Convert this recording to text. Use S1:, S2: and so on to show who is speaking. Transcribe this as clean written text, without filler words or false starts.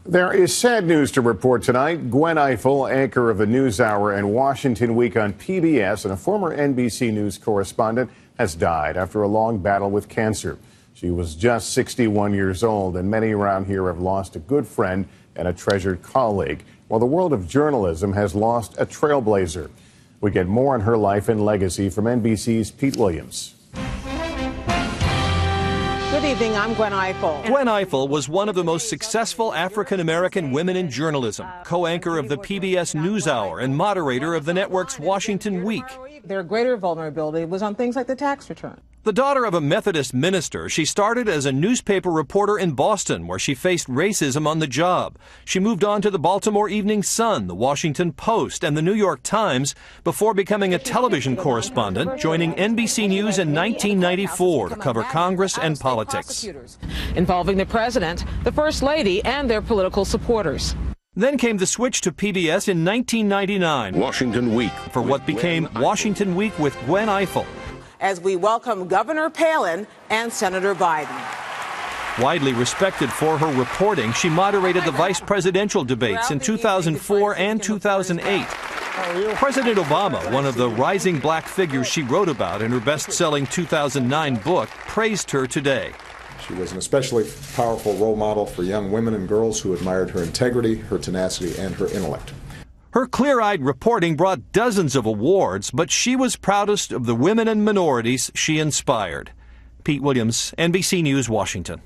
S1: There is sad news to report tonight. Gwen Ifill, anchor of the NewsHour and Washington Week on PBS and a former NBC News correspondent, has died after a long battle with cancer. She was just 61 years old, and many around here have lost a good friend and a treasured colleague, while the world of journalism has lost a trailblazer. We get more on her life and legacy from NBC's Pete Williams.
S2: Good evening, I'm Gwen Ifill.
S3: Gwen Ifill was one of the most successful African-American women in journalism, co-anchor of the PBS NewsHour and moderator of the network's Washington Week.
S2: Their greater vulnerability was on things like the tax return.
S3: The daughter of a Methodist minister, she started as a newspaper reporter in Boston, where she faced racism on the job. She moved on to the Baltimore Evening Sun, the Washington Post, and the New York Times before becoming a television correspondent, joining NBC News in 1994 to cover Congress and politics.
S2: Involving the president, the First Lady, and their political supporters.
S3: Then came the switch to PBS in 1999,
S4: Washington Week,
S3: for what became Washington Week with Gwen Ifill.
S2: As we welcome Governor Palin and Senator Biden.
S3: Widely respected for her reporting, she moderated the vice presidential debates in 2004 and 2008. President Obama, one of the rising black figures she wrote about in her best-selling 2009 book, praised her today.
S5: She was an especially powerful role model for young women and girls who admired her integrity, her tenacity, and her intellect.
S3: Her clear-eyed reporting brought dozens of awards, but she was proudest of the women and minorities she inspired. Pete Williams, NBC News, Washington.